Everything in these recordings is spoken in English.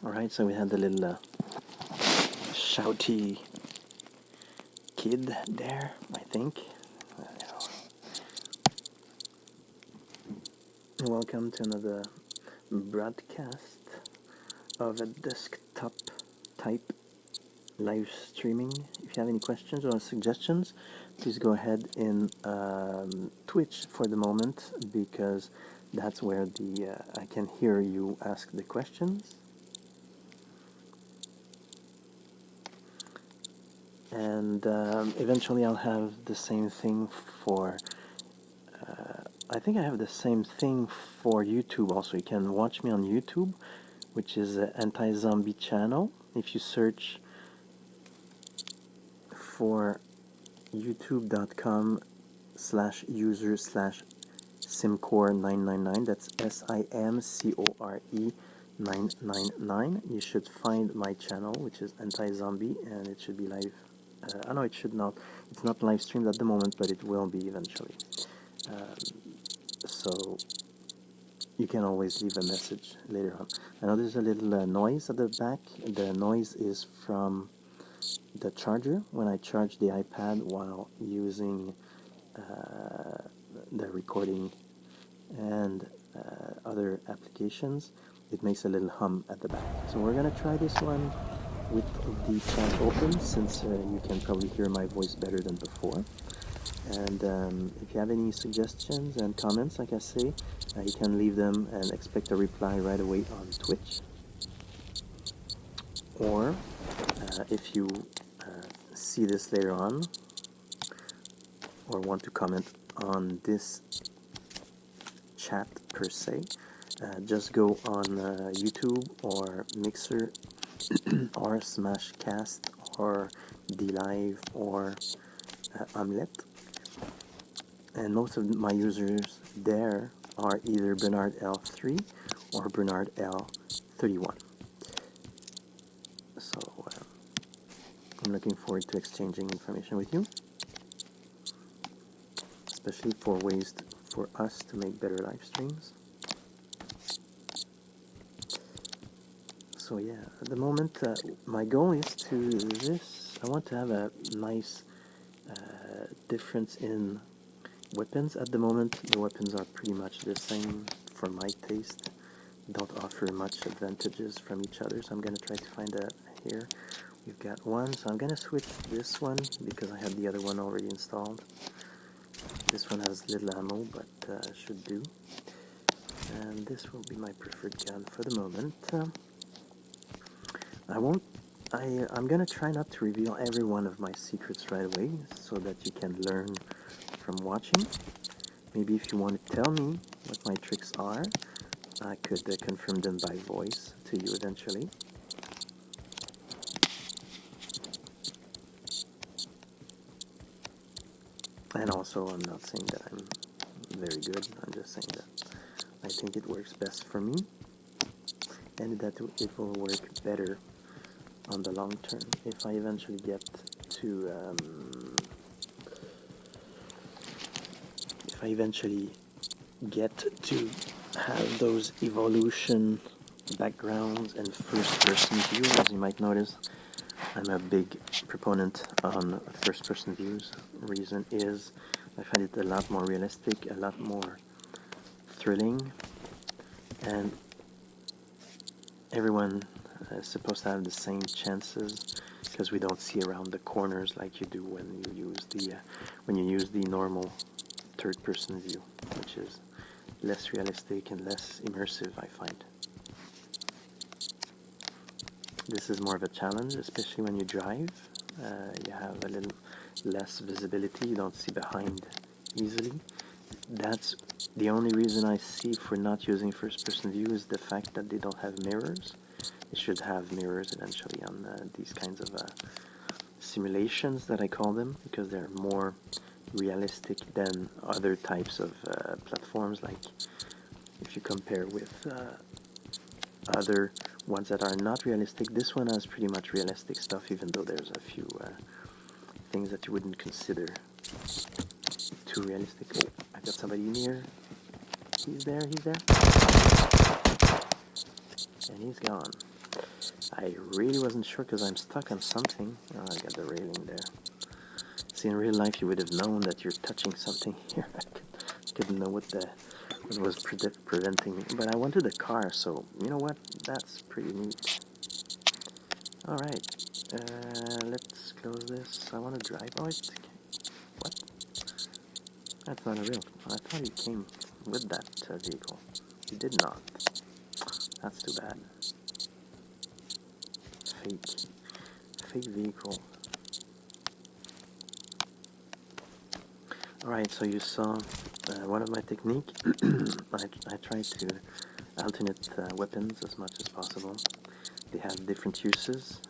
Alright, so we had the little shouty kid there, I think. Welcome to another broadcast of a desktop type live streaming. If you have any questions or suggestions, please go ahead in Twitch for the moment, because that's where I can hear you ask the questions. And eventually I'll have the same thing for I think I have the same thing for YouTube also. You can watch me on YouTube, which is an anti-zombie channel. If you search for youtube.com/user/simcore999, that's SIMCORE 999, you should find my channel, which is anti-zombie, and it should be live. I know it should not, it's not live streamed at the moment, but it will be eventually. So you can always leave a message later on. I know there's a little noise at the back. The noise is from the charger. When I charge the iPad while using the recording and other applications, it makes a little hum at the back. So we're going to try this one with the chat open, since you can probably hear my voice better than before. And if you have any suggestions and comments, like I say, you can leave them and expect a reply right away on Twitch. Or if you see this later on or want to comment on this chat per se, just go on YouTube or Mixer or Smashcast or DLive or Omelette. And most of my users there are either Bernard L3 or Bernard L31. So I'm looking forward to exchanging information with you, especially for ways for us to make better live streams. So yeah, at the moment, my goal is I want to have a nice difference in weapons. At the moment, the weapons are pretty much the same for my taste. Don't offer much advantages from each other, so I'm going to try to find a here. We've got one, so I'm going to switch this one because I have the other one already installed. This one has little ammo, but should do. And this will be my preferred gun for the moment. I'm going to try not to reveal every one of my secrets right away, so that you can learn from watching. Maybe if you want to tell me what my tricks are, I could confirm them by voice to you eventually. And also, I'm not saying that I'm very good, I'm just saying that I think it works best for me, and that it will work better on the long term if I eventually get to have those evolution backgrounds and first-person view. As you might notice, I'm a big proponent on first-person views. Reason is I find it a lot more realistic, a lot more thrilling, and everyone is supposed to have the same chances, because we don't see around the corners like you do when you use the normal third-person view, which is less realistic and less immersive, I find. This is more of a challenge, especially when you drive. You have a little less visibility, you don't see behind easily. That's the only reason I see for not using first-person view, is the fact that they don't have mirrors. They should have mirrors eventually on these kinds of simulations that I call them, because they're more realistic than other types of platforms. Like if you compare with other ones that are not realistic, this one has pretty much realistic stuff, even though there's a few things that you wouldn't consider too realistic. Oh, I got somebody near. He's there. And he's gone. I really wasn't sure because I'm stuck on something. Oh, I got the railing there. See, in real life you would have known that you're touching something here. I couldn't know what was preventing me. But I wanted a car, so you know what? That's pretty neat. Alright, let's close this. I want to drive. Oh, it's... What? That's not a real... I thought he came with that vehicle. He did not. That's too bad. Fake vehicle. Alright, so you saw one of my technique. I tried to alternate weapons as much as possible. They have different uses.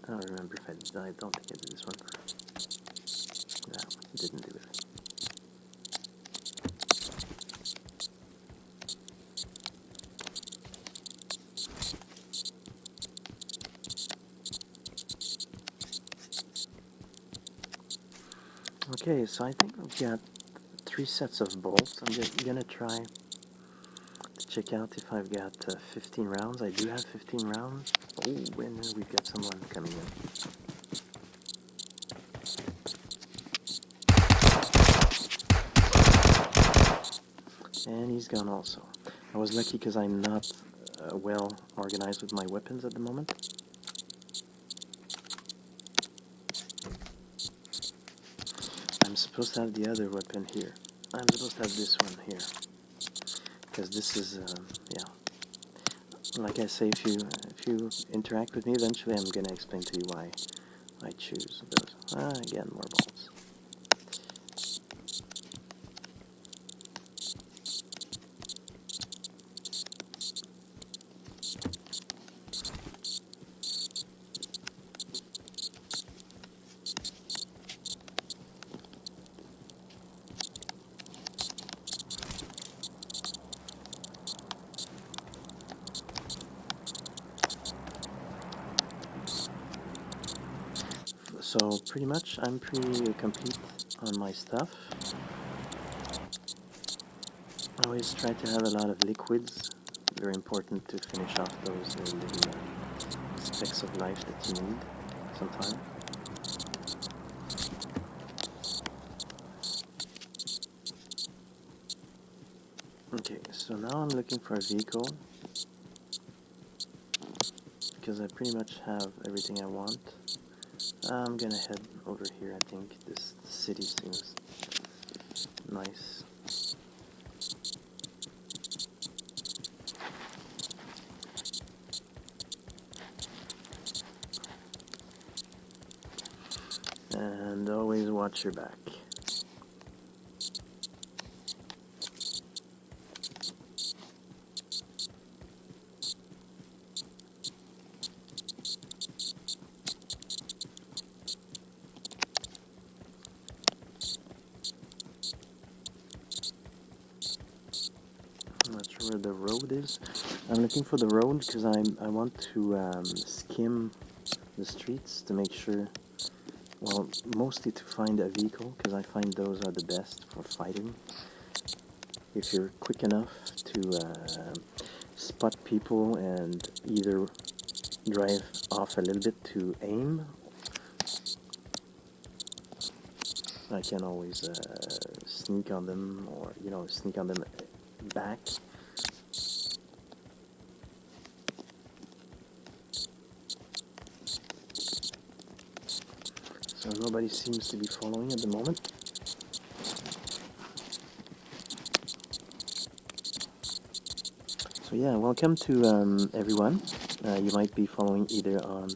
I don't remember if I did. I don't think I did this one. No, didn't do it. Okay, so I think I've got 3 sets of bolts. I'm gonna try to check out if I've got 15 rounds. I do have 15 rounds. Oh, and then we've got someone coming in. And he's gone also. I was lucky because I'm not well organized with my weapons at the moment. I'm supposed to have the other weapon here. I'm supposed to have this one here. Because this is, yeah. Like I say, if you interact with me, eventually I'm going to explain to you why I choose those. Again, more bolts. So pretty much I'm pretty complete on my stuff. I always try to have a lot of liquids. Very important to finish off those little specks of life that you need sometimes. Okay, so now I'm looking for a vehicle because I pretty much have everything I want. I'm gonna head over here. I think this city seems nice. And always watch your back. I'm not sure where the road is. I'm looking for the road because I want to skim the streets to make sure, well, mostly to find a vehicle because I find those are the best for fighting. If you're quick enough to spot people and either drive off a little bit to aim, I can always sneak on them, or sneak on them back. So nobody seems to be following at the moment. So yeah, welcome to everyone. You might be following either on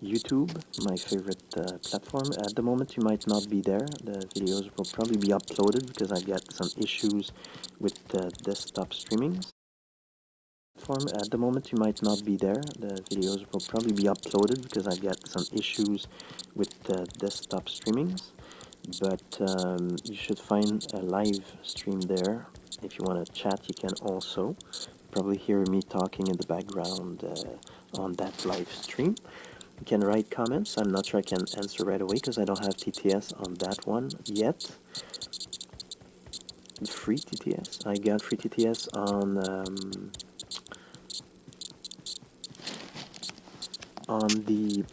YouTube, my favorite platform. At the moment you might not be there. The videos will probably be uploaded because I've got some issues with desktop streaming. At the moment you might not be there. The videos will probably be uploaded because I've got some issues with desktop streamings. But you should find a live stream there. If you want to chat, you can also probably hear me talking in the background on that live stream. You can write comments. I'm not sure I can answer right away because I don't have TTS on that one yet. free TTS. I got free TTS on the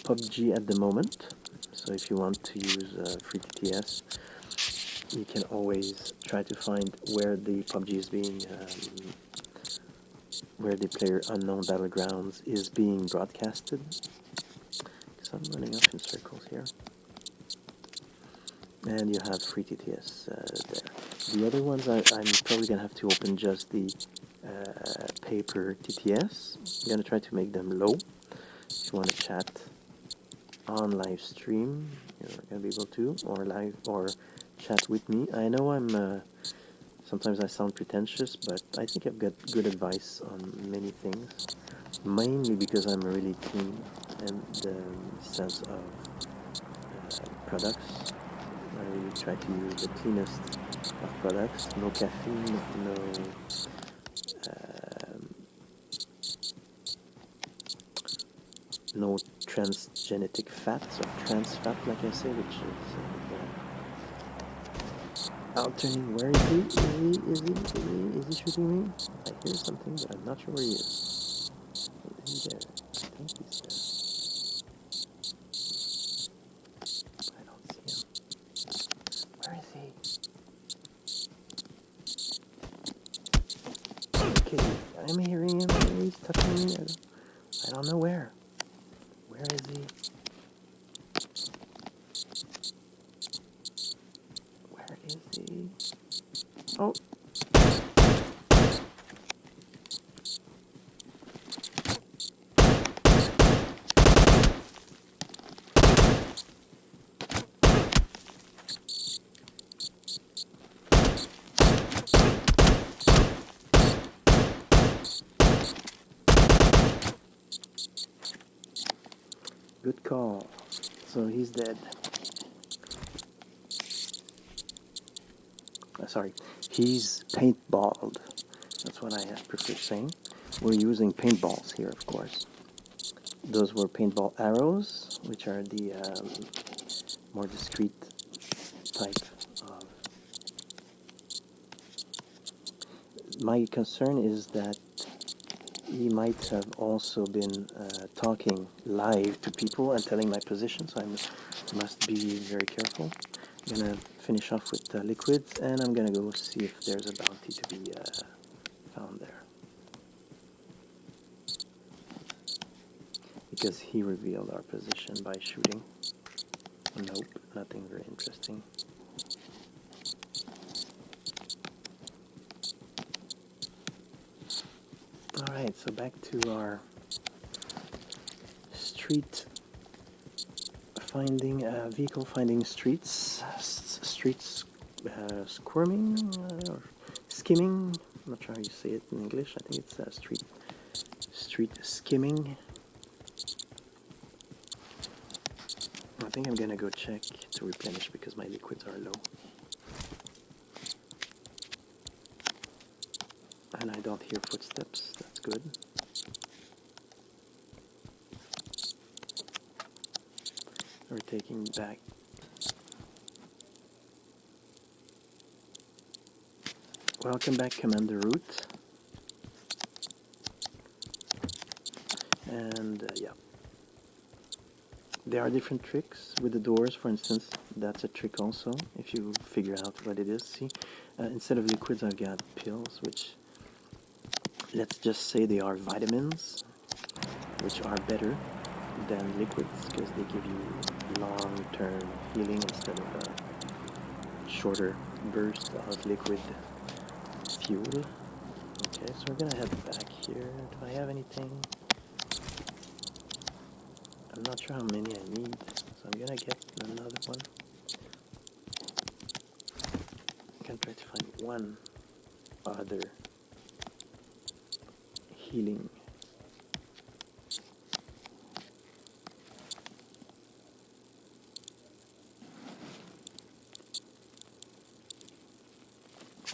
PUBG at the moment. So if you want to use free TTS, you can always try to find where the PUBG is being, where the Player Unknown Battle Grounds is being broadcasted. Because I'm running off in circles here. And you have free TTS there. The other ones, I'm probably going to have to open just the paper TTS. I'm going to try to make them low. If you want to chat on live stream, you're going to be able to, or chat with me. I know sometimes I sound pretentious, but I think I've got good advice on many things. Mainly because I'm really keen in the sense of products. I really try to use the cleanest of products. No caffeine, no transgenic fats or trans fat, like I say, which is alternating. Where is he? Is he shooting me? I hear something, but I'm not sure where he is. Is he there? I think he's there. I don't see him. Where is he? Okay, I'm hearing him. He's touching me. I don't know where. Where is he? Where is he? Oh. Good call. So he's dead. Sorry, he's paintballed. That's what I prefer saying. We're using paintballs here, of course. Those were paintball arrows, which are the more discreet type of... My concern is that he might have also been talking live to people and telling my position, so I must be very careful. I'm going to finish off with liquids, and I'm going to go see if there's a bounty to be found there. Because he revealed our position by shooting. Nope, nothing very interesting. Alright, so back to our street finding, vehicle finding streets, squirming, or skimming. I'm not sure how you say it in English. I think it's street skimming. I think I'm gonna go check to replenish because my liquids are low. And I don't hear footsteps, that's good. We're taking back. Welcome back, Commander Root. And yeah. There are different tricks with the doors, for instance. That's a trick also, if you figure out what it is. See, instead of liquids, I've got pills, which, let's just say they are vitamins, which are better than liquids because they give you long-term healing instead of a shorter burst of liquid fuel. Okay, so we're gonna head back here. Do I have anything? I'm not sure how many I need, so I'm gonna get another one. I'm gonna try to find one other healing.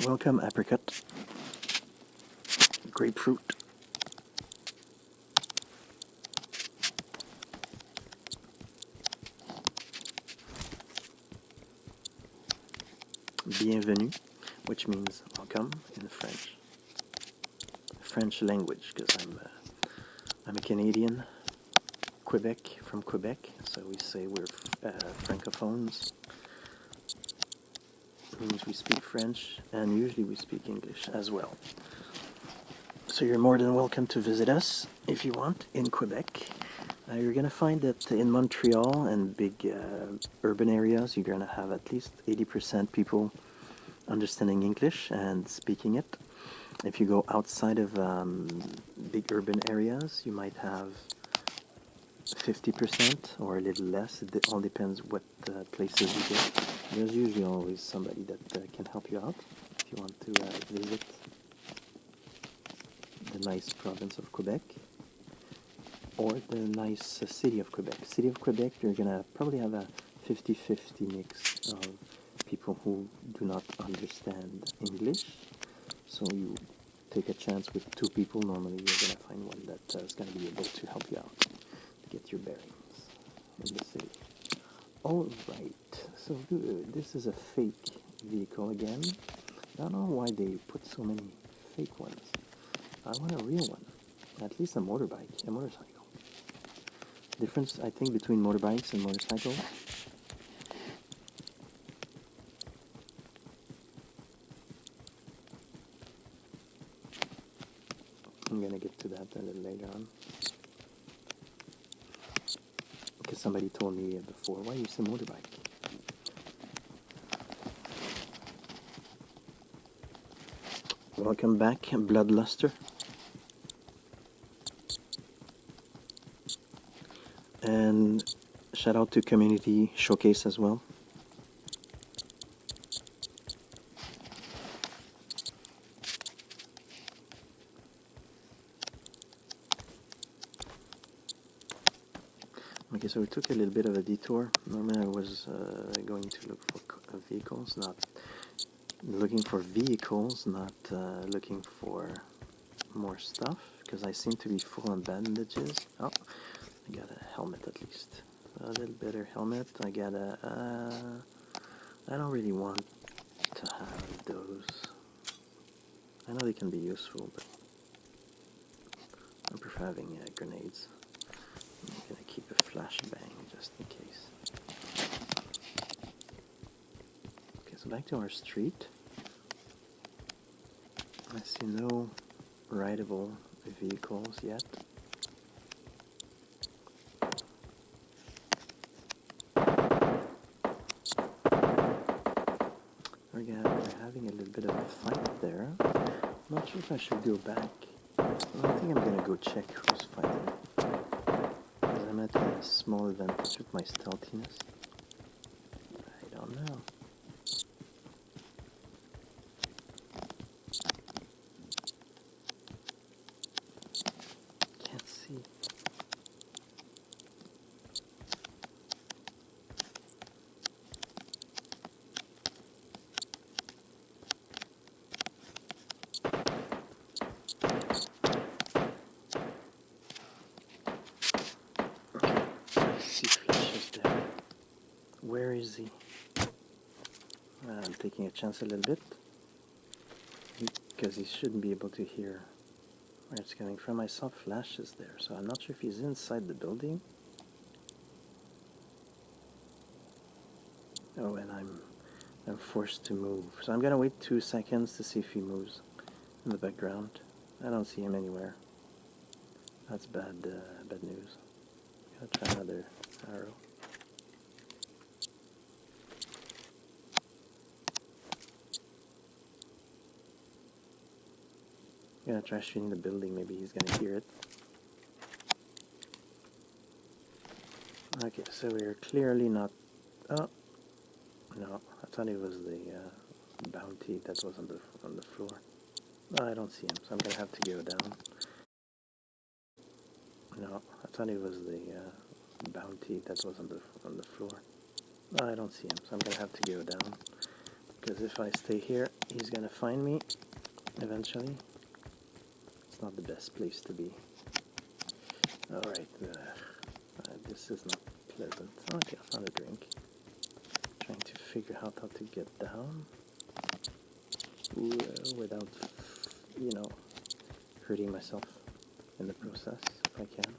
Welcome, apricot. Grapefruit. Bienvenue. which means welcome in French. French language, because I'm a Canadian, from Quebec, so we say we're francophones. It means we speak French, and usually we speak English as well. So you're more than welcome to visit us if you want in Quebec. You're going to find that in Montreal and big urban areas, you're going to have at least 80% people understanding English and speaking it. If you go outside of big urban areas, you might have 50% or a little less. It all depends what places you go. There's usually always somebody that can help you out if you want to visit the nice province of Quebec or the nice city of Quebec. City of Quebec, you're going to probably have a 50-50 mix of people who do not understand English. So you take a chance with two people. Normally you're going to find one that is going to be able to help you out to get your bearings in the city. All right, so this is a fake vehicle again. I don't know why they put so many fake ones. I want a real one, at least a motorbike, a motorcycle. Difference, I think, between motorbikes and motorcycles. I'm going to get to that a little later on. Because somebody told me before, why use a motorbike? Welcome back, Bloodluster. And shout out to Community Showcase as well. Okay, so we took a little bit of a detour. Normally I was going to look for vehicles, not looking for vehicles, not looking for more stuff, because I seem to be full on bandages. Oh, I got a helmet at least. A little better helmet. I got a... I don't really want to have those. I know they can be useful, but I prefer having grenades. I'm going to keep a flashbang just in case. Okay, so back to our street. I see no rideable vehicles yet. We're having a little bit of a fight there. I'm not sure if I should go back. I think I'm going to go check who's fighting. Because I'm at a small advantage with my stealthiness. I don't know. Can't see. Where is he? I'm taking a chance a little bit because he shouldn't be able to hear where it's coming from. I saw flashes there, so I'm not sure if he's inside the building. Oh, and I'm forced to move. So I'm gonna wait 2 seconds to see if he moves in the background. I don't see him anywhere. That's bad news. I'm gonna try another arrow. I'm gonna try shooting the building, maybe he's gonna hear it. Okay, so we're clearly not... Oh, no, I thought it was the bounty that was on the floor. No, I don't see him, so I'm gonna have to go down. No, I thought it was the bounty that was on the floor. No, I don't see him, so I'm gonna have to go down. Because if I stay here, he's gonna find me eventually. It's not the best place to be. Alright, this is not pleasant. Okay, I found a drink. Trying to figure out how to get down. without, you know, hurting myself in the process if I can.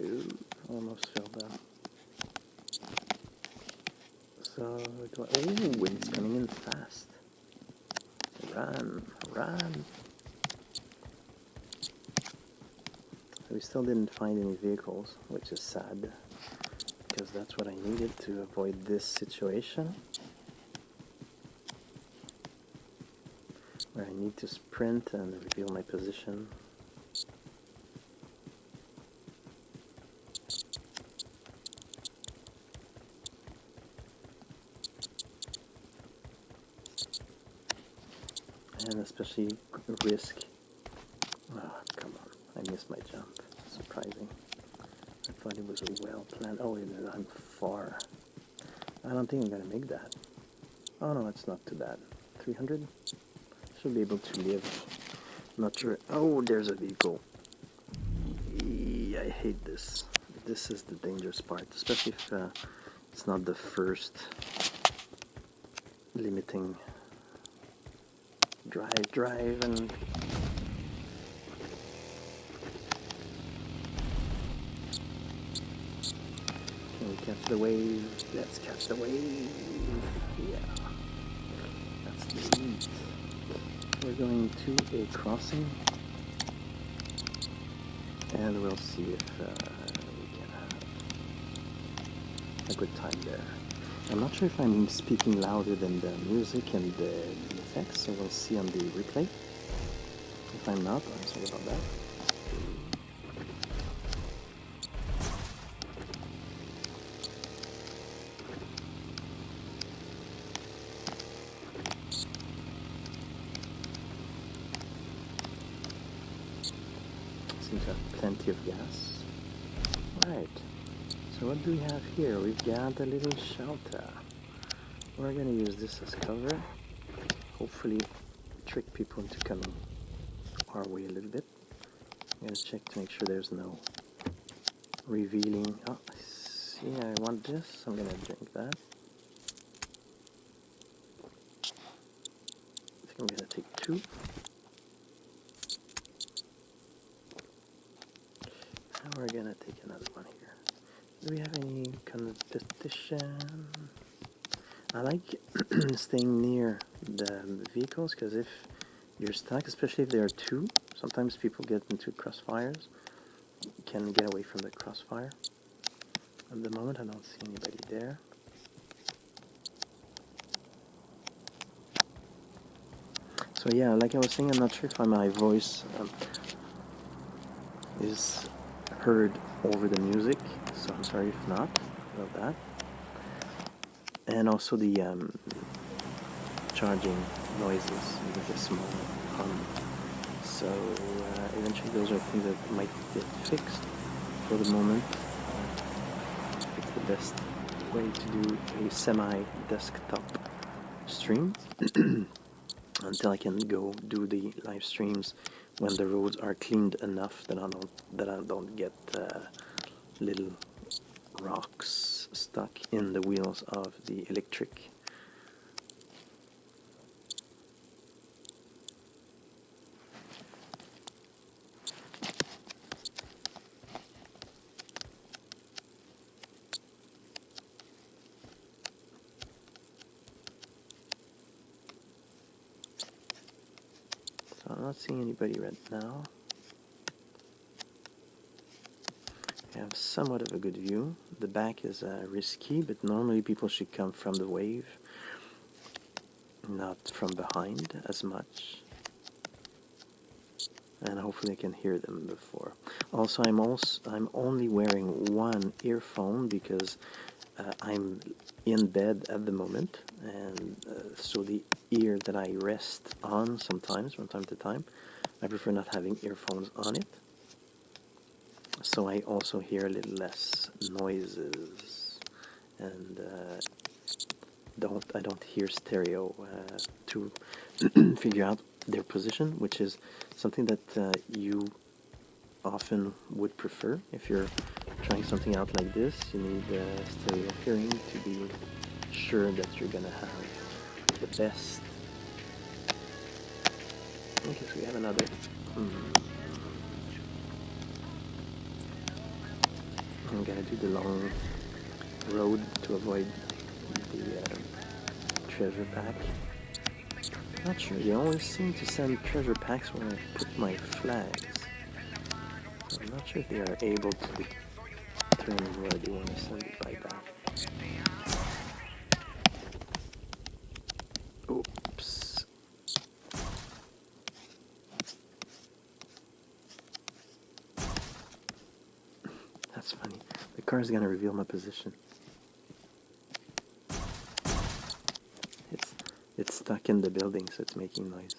Ooh, almost fell down. So, ooh, it's coming in fast. Run, run. So we still didn't find any vehicles, which is sad, because that's what I needed to avoid this situation, where I need to sprint and reveal my position. And especially risk. Oh, come on. I missed my jump. Surprising. I thought it was a well planned. Oh, I'm far. I don't think I'm going to make that. Oh no, it's not too bad. 300? Should be able to live. Not sure. Oh, there's a vehicle. I hate this. This is the dangerous part, especially if it's not the first limiting drive and can we catch the wave? Let's catch the wave. Yeah, that's the lead. We're going to a crossing and we'll see if we can have a good time there. I'm not sure if I'm speaking louder than the music and the effects, so we'll see on the replay. If I'm not, I'm sorry about that. Seems to have plenty of gas. Right. So what do we have here? We've got a little shelter. We're going to use this as cover. Hopefully trick people into coming our way a little bit. I'm going to check to make sure there's no revealing. Oh, I see, I want this. I'm going to drink that. I think I'm going to take 2. And we're going to take another one here. Do we have any competition? I like staying near the vehicles, because if you're stuck, especially if there are 2, sometimes people get into crossfires. You can get away from the crossfire. At the moment, I don't see anybody there. So yeah, like I was saying, I'm not sure if my voice is heard over the music, so I'm sorry if not about that. And also the charging noises with a small hum. So eventually those are things that might get fixed. For the moment, it's the best way to do a semi-desktop stream until I can go do the live streams when the roads are cleaned enough that I don't get little rocks stuck in the wheels of the electric. So I'm not seeing anybody right now. I have somewhat of a good view. The back is risky, but normally people should come from the wave, not from behind as much. And hopefully I can hear them before. Also, I'm only wearing one earphone because I'm in bed at the moment, and so the ear that I rest on sometimes, from time to time, I prefer not having earphones on it. So I also hear a little less noises, and I don't hear stereo to figure out their position, which is something that you often would prefer if you're trying something out like this. You need stereo hearing to be sure that you're gonna have the best. Okay, so we have another. I'm gonna do the long road to avoid the treasure pack. Not sure, they always seem to send treasure packs when I put my flags. So I'm not sure if they are able to determine where they want to send it by that. Oops. That's funny. The car is gonna reveal my position. It's stuck in the building, so it's making noise.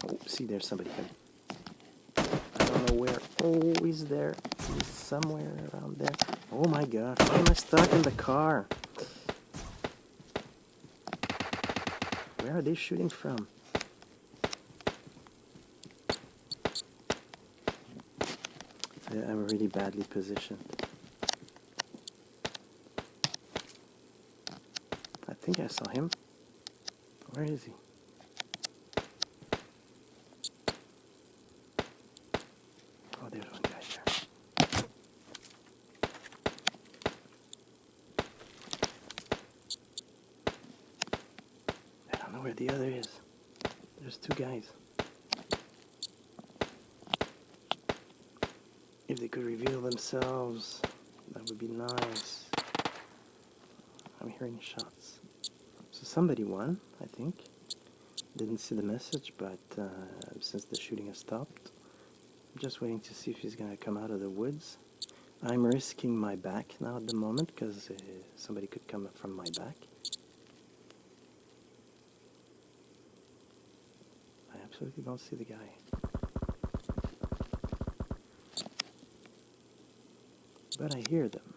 Oh, see, there's somebody coming. I don't know where. Oh, he's there. He's somewhere around there. Oh my god, why am I stuck in the car? Where are they shooting from? I'm really badly positioned. I think I saw him. Where is he? Oh, there's one guy there. I don't know where the other is. There's two guys. If they could reveal themselves, that would be nice. I'm hearing shots. So somebody won, I think. Didn't see the message, but since the shooting has stopped, I'm just waiting to see if he's going to come out of the woods. I'm risking my back now at the moment because somebody could come from my back. I absolutely don't see the guy. But I hear them.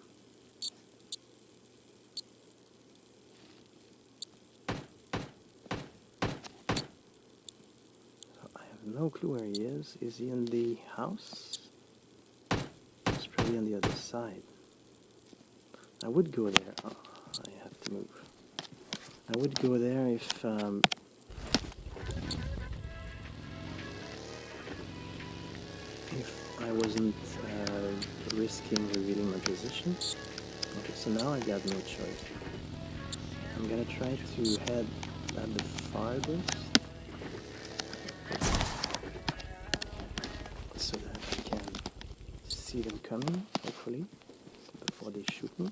No clue where he is. Is he in the house? He's probably on the other side. I would go there. Oh, I have to move. I would go there if I wasn't risking revealing my position. Okay, so now I got no choice. I'm gonna try to head at the farthest, so that I can see them coming, hopefully, before they shoot me.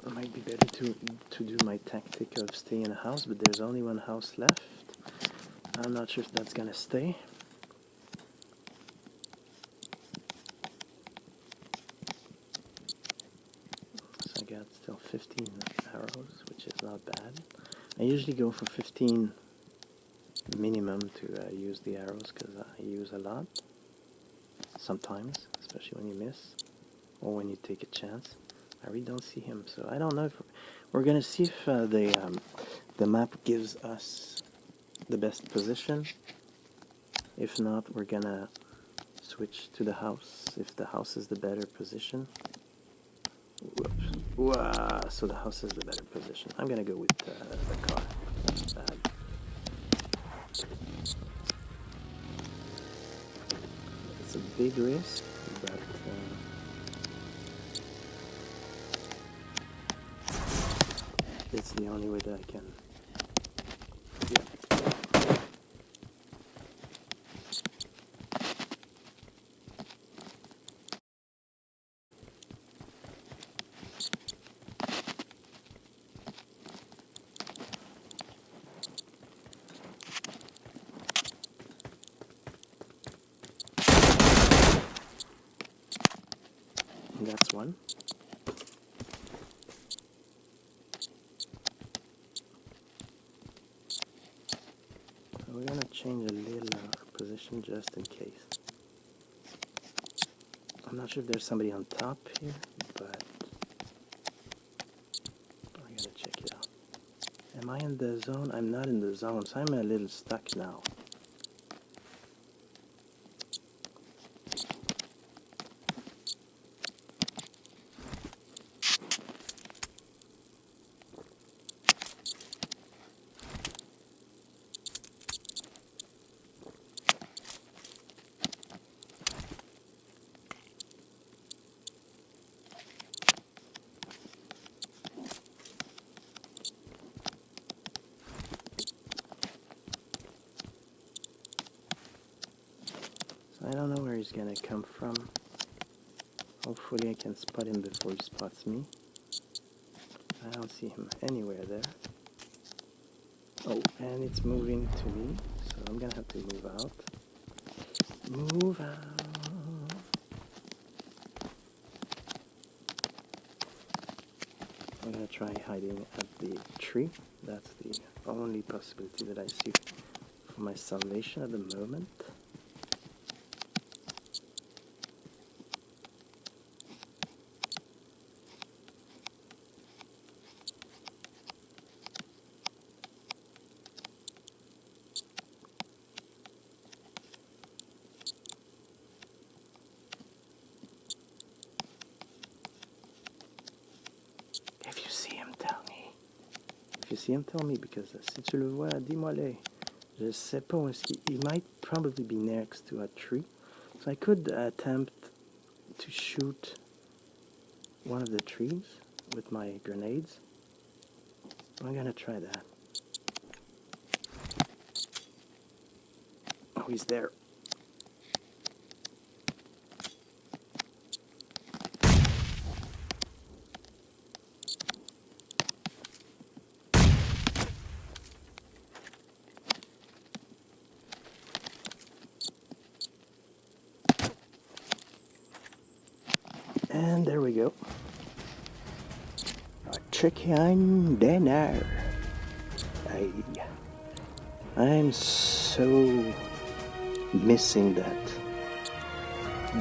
It might be better to do my tactic of staying in a house, but there's only one house left. I'm not sure if that's gonna stay. So I got still 15 arrows, which is not bad. I usually go for 15 minimum to use the arrows because I use a lot. Sometimes, especially when you miss or when you take a chance. I really don't see him, so I don't know if we're gonna see if the map gives us the best position. If not, we're gonna switch to the house if the house is the better position. Whoops. Wow, so the house is the better position. I'm gonna go with the car. That's bad. It's a big risk, but it's the only way that I can. Yeah. And that's one. So we're gonna change a little position just in case. I'm not sure if there's somebody on top here, but I gotta check it out. Am I in the zone? I'm not in the zone, so I'm a little stuck now. I don't know where he's gonna come from. Hopefully I can spot him before he spots me. I don't see him anywhere there. Oh, and it's moving to me, so I'm gonna have to move out. Move out. I'm gonna try hiding at the tree. That's the only possibility that I see for my salvation at the moment. If you see him, tell me. If you see him, tell me, because si tu le vois, dis-moi-le. Je sais pas où est-ce qu'il... He might probably be next to a tree. So I could attempt to shoot one of the trees with my grenades. I'm gonna try that. Oh, he's there. And there we go. A chicken dinner. I'm so missing that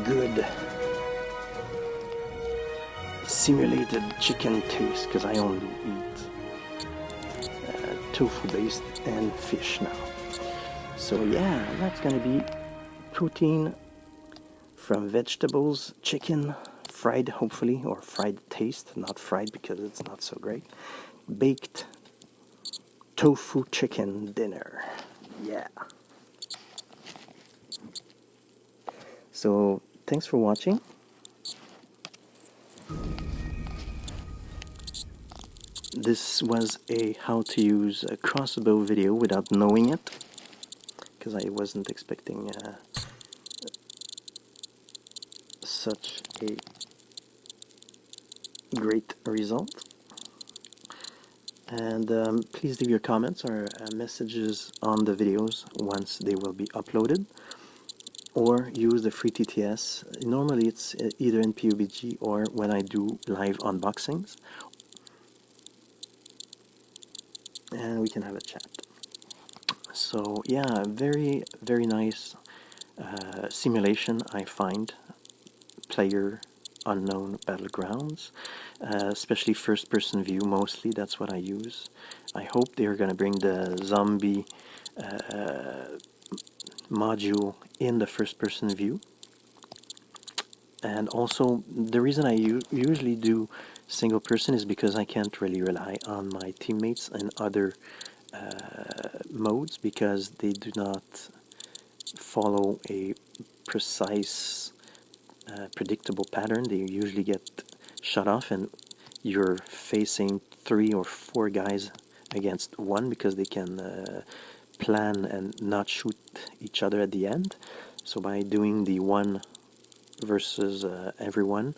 good simulated chicken taste, because I only eat tofu based and fish now. So yeah, that's gonna be protein from vegetables, chicken, fried hopefully, or fried taste, not fried because it's not so great, baked tofu chicken dinner. Yeah. So thanks for watching. This was a how to use a crossbow video without knowing it, because I wasn't expecting such a great result. And please leave your comments or messages on the videos once they will be uploaded, or use the free TTS. Normally it's either in PUBG or when I do live unboxings, and we can have a chat. So yeah, very nice simulation, I find. Player Unknown Battle Grounds, especially first person view mostly. That's what I use. I hope they're going to bring the zombie module in the first person view. And also the reason I usually do single person is because I can't really rely on my teammates in other modes, because they do not follow a precise predictable pattern. They usually get shut off and you're facing 3 or 4 guys against one, because they can plan and not shoot each other at the end. So by doing the one versus everyone,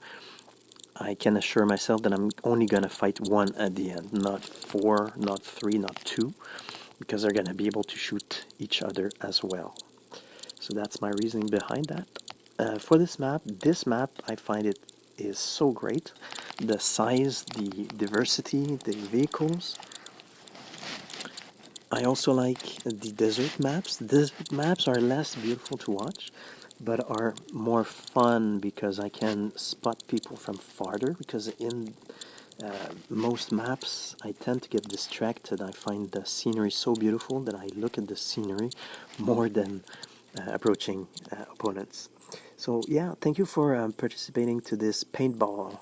I can assure myself that I'm only gonna fight one at the end, not 4, not 3, not 2, because they're gonna be able to shoot each other as well. So that's my reasoning behind that. For this map, I find it is so great. The size, the diversity, the vehicles. I also like the desert maps. The desert maps are less beautiful to watch, but are more fun because I can spot people from farther. Because in most maps, I tend to get distracted. I find the scenery so beautiful that I look at the scenery more than approaching opponents. So yeah, thank you for participating to this paintball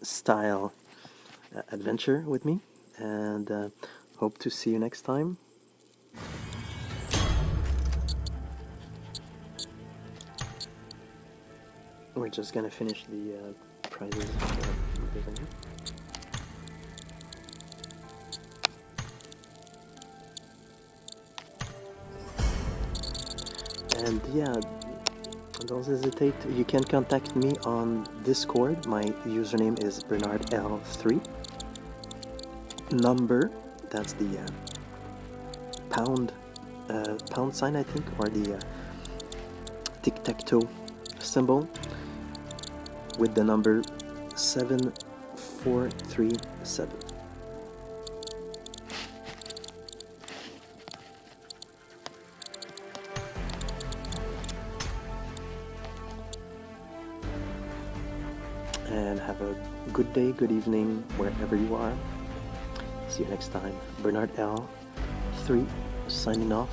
style adventure with me, and hope to see you next time. We're just gonna finish the prizes. And yeah, don't hesitate. You can contact me on Discord. My username is BernardL3. Number, that's the pound sign, I think, or the tic-tac-toe symbol with the number 7437. And have a good day, good evening, wherever you are. See you next time. Bernard L3 signing off.